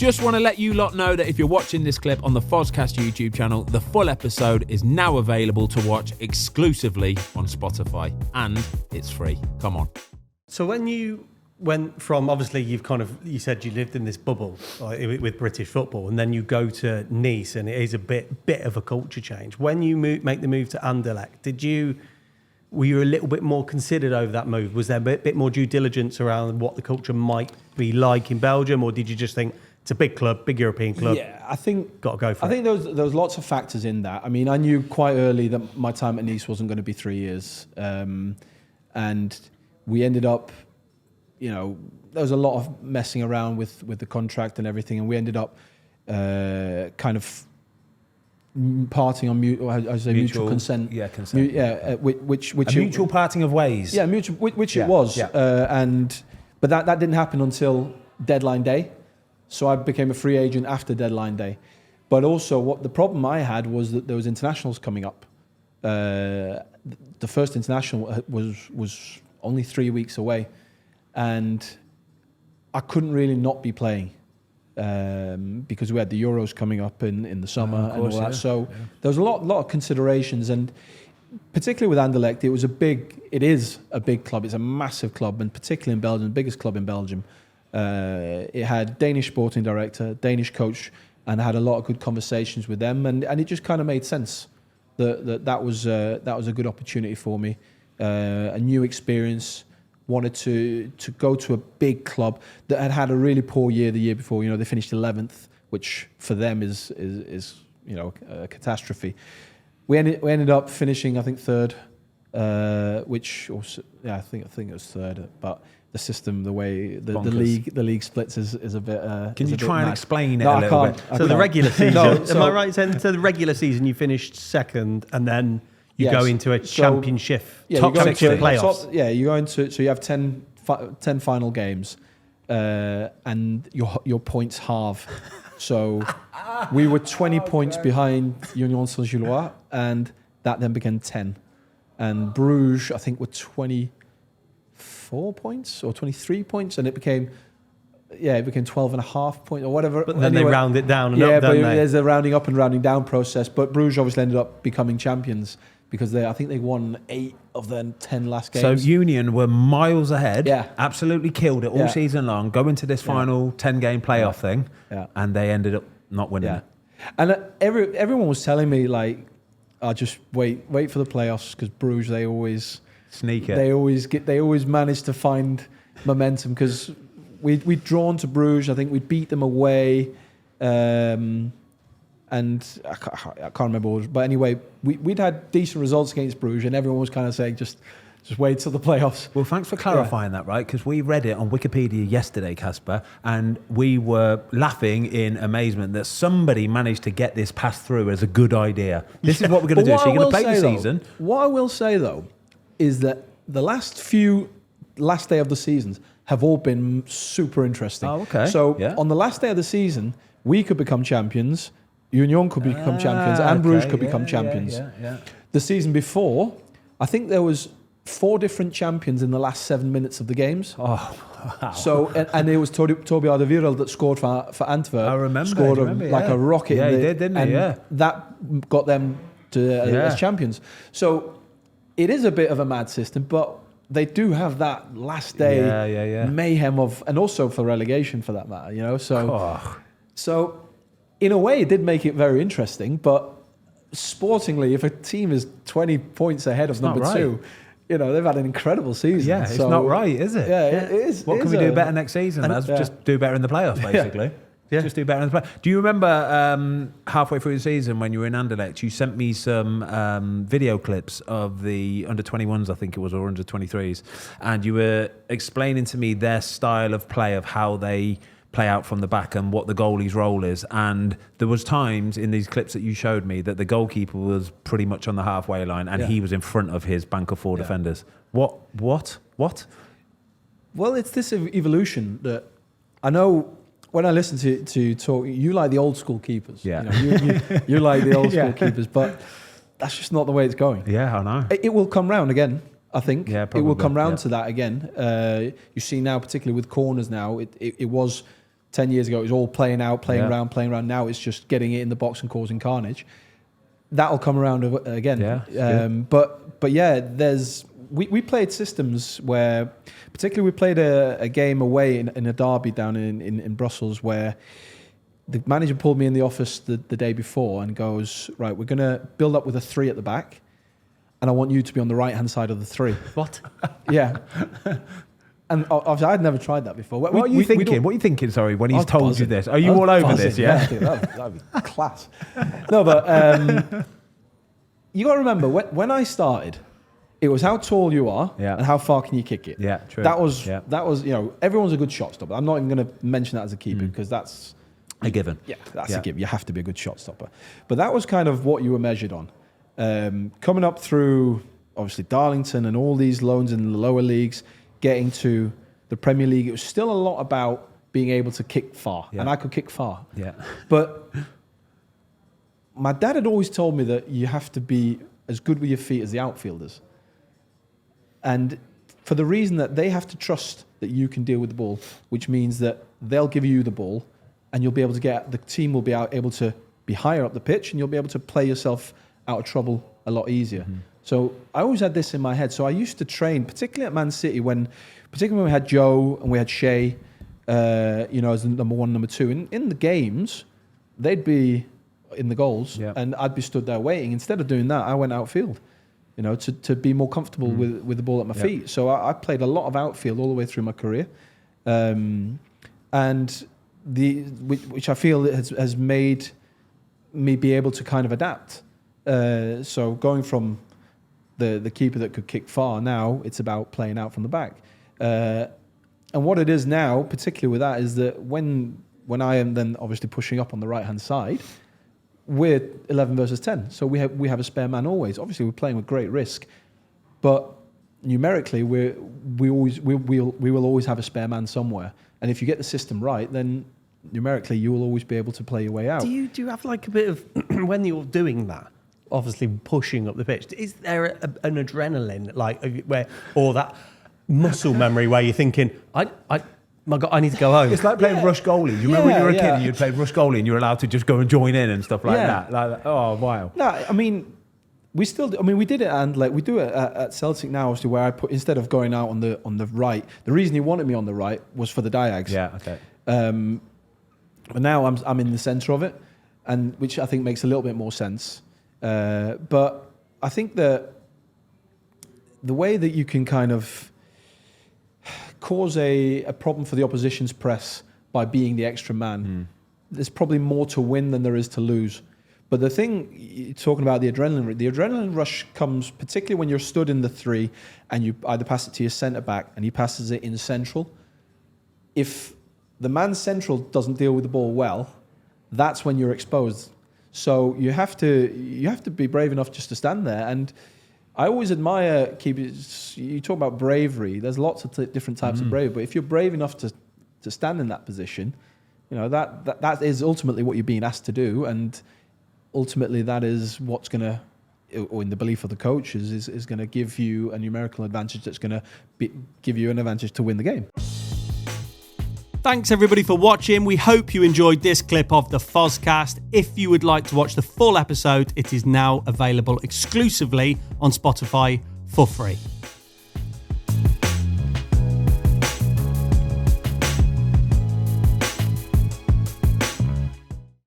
Just want to let you lot know that if you're watching this clip on the Fozcast YouTube channel, the full episode is now available to watch exclusively on Spotify, and it's free. Come on. So when you went from, obviously you said you lived in this bubble with British football, and then you go to Nice, and it is a bit of a culture change. When you make the move to Anderlecht, were you a little bit more considered over that move? Was there a bit more due diligence around what the culture might be like in Belgium, or did you just think it's a big club, big European club? Yeah, I think got to go for it. I think there was lots of factors in that. I mean, I knew quite early that my time at Nice wasn't going to be 3 years, and we ended up, there was a lot of messing around with the contract and everything, and we ended up kind of parting on mutual consent. Yeah, consent. Which a mutual parting of ways. Yeah, mutual, which it was. Yeah. But that didn't happen until deadline day. So I became a free agent after deadline day. But also, what the problem I had was that there was internationals coming up. The first international was only 3 weeks away, and I couldn't really not be playing because we had the Euros coming up in the summer and all that. So there was a lot of considerations, and particularly with Anderlecht, it is a big club. It's a massive club, and particularly in Belgium, the biggest club in Belgium. It had Danish sporting director, Danish coach, and I had a lot of good conversations with them, and it just kind of made sense that was a good opportunity for me, a new experience. Wanted to go to a big club that had a really poor year the year before. They finished 11th, which for them is a catastrophe. We ended up finishing, I think, third, which also, I think it was third, but the system, the way the league splits is a bit. Can you try and explain it a little bit? So the regular season, am I right saying, so the regular season you finished second, and then you go into a championship, top 16 playoffs. You go into, so you have 10 final games, and your points halve. So we were 20 points behind Union Saint-Gilloise, and that then became 10. And Bruges, I think, were 24 points or 23 points, and it became 12 and a half points or whatever. But then they round it down and up, but there's a rounding up and rounding down process. But Bruges obviously ended up becoming champions because I think they won 8 of their 10 last games. So Union were miles ahead, absolutely killed it all season long, go into this final 10-game playoff thing, and they ended up not winning it. And everyone was telling me, like, just wait for the playoffs, because Bruges, they always sneak it. They always manage to find momentum, because we'd drawn to Bruges. I think we'd beat them away, and I can't remember what it was, but anyway, we'd had decent results against Bruges, and everyone was kind of saying just wait till the playoffs. Well, thanks for clarifying that, right? Because we read it on Wikipedia yesterday, Kasper, and we were laughing in amazement that somebody managed to get this passed through as a good idea. This is what we're going to do. So you're going to play the season. What I will say, though, is that the last day of the seasons have all been super interesting. Oh, okay. So on the last day of the season, we could become champions, Union could become champions, and Bruges could become champions. The season before, I think there was 4 different champions in the last 7 minutes of the games. Oh, wow. So, and it was Toby Alderweireld that scored for Antwerp. I remember. Scored like a rocket. Yeah, he did, didn't he? And that got them as champions. So it is a bit of a mad system, but they do have that last day mayhem of, and also for relegation for that matter, So in a way it did make it very interesting, but sportingly, if a team is 20 points ahead of number 2, they've had an incredible season. Yeah, it's not right, is it? Yeah, it is. What can we do better next season? Just do better in the playoffs, basically. Just do better in the playoffs. Do you remember halfway through the season when you were in Anderlecht, you sent me some video clips of the under-21s, I think it was, or under-23s, and you were explaining to me their style of play, of how they play out from the back and what the goalie's role is. And there was times in these clips that you showed me that the goalkeeper was pretty much on the halfway line, and he was in front of his bank of 4 defenders. What? Well, it's this evolution that I know. When I listen to talk, you like the old school keepers. Yeah. You like the old school keepers, but that's just not the way it's going. Yeah, I know. It will come round again, I think. Yeah, probably. It will come round to that again. You see now, particularly with corners now, it was 10 years ago, it was all playing around. Now it's just getting it in the box and causing carnage. That'll come around again. Yeah, but yeah, we played systems where, particularly we played a game away in a derby down in Brussels where the manager pulled me in the office the day before and goes, right, we're going to build up with a 3 at the back and I want you to be on the right-hand side of the 3. What? Yeah. And obviously, I'd never tried that before. What are you thinking? Sorry, when he's told you this, are you all over this? Yeah, I think that'd be class. No, but you got to remember when I started, it was how tall you are and how far can you kick it. Yeah, true. That was everyone's a good shot stopper. I'm not even going to mention that as a keeper because that's a given. Yeah, that's a given. You have to be a good shot stopper. But that was kind of what you were measured on. Coming up through obviously Darlington and all these loans in the lower leagues. Getting to the Premier League, it was still a lot about being able to kick far, and I could kick far. Yeah. But my dad had always told me that you have to be as good with your feet as the outfielders, and for the reason that they have to trust that you can deal with the ball, which means that they'll give you the ball, and you'll be able to the team will be able to be higher up the pitch, and you'll be able to play yourself out of trouble a lot easier. Mm-hmm. So I always had this in my head. So I used to train, particularly at Man City, particularly when we had Joe and we had Shea, as the number 1, number 2. In the games, they'd be in the goals, and I'd be stood there waiting. Instead of doing that, I went outfield, to be more comfortable with the ball at my feet. So I played a lot of outfield all the way through my career, and which I feel has made me be able to kind of adapt. So going from the keeper that could kick far, now it's about playing out from the back. And what it is now, particularly with that, is that when I am then obviously pushing up on the right-hand side, we're 11 versus 10. So we have a spare man always. Obviously, we're playing with great risk, but numerically, we will always have a spare man somewhere. And if you get the system right, then numerically, you will always be able to play your way out. Do you have like a bit of, when you're doing that, obviously pushing up the pitch, is there an adrenaline or that muscle memory where you're thinking, my God, I need to go home? It's like playing rush goalie. You remember when you were a kid and you'd play rush goalie and you're allowed to just go and join in and stuff like that? Oh, wow. No, I mean, we did it, and like we do it at Celtic now, obviously, where I put, instead of going out on the right, the reason he wanted me on the right was for the diags. Yeah, okay. But now I'm in the centre of it, and which I think makes a little bit more sense. But I think that the way that you can kind of cause a problem for the opposition's press by being the extra man, there's probably more to win than there is to lose. But the thing, you're talking about the adrenaline rush comes particularly when you're stood in the 3 and you either pass it to your centre-back and he passes it in central. If the man central doesn't deal with the ball well, that's when you're exposed. So you have to be brave enough just to stand there. And I always admire keepers. You talk about bravery. There's lots of different types of bravery. But if you're brave enough to stand in that position, that is ultimately what you're being asked to do. And ultimately, that is what's going to, or in the belief of the coaches, is going to give you a numerical advantage that's going to give you an advantage to win the game. Thanks everybody for watching. We hope you enjoyed this clip of the Fozcast. If you would like to watch the full episode, it is now available exclusively on Spotify for free.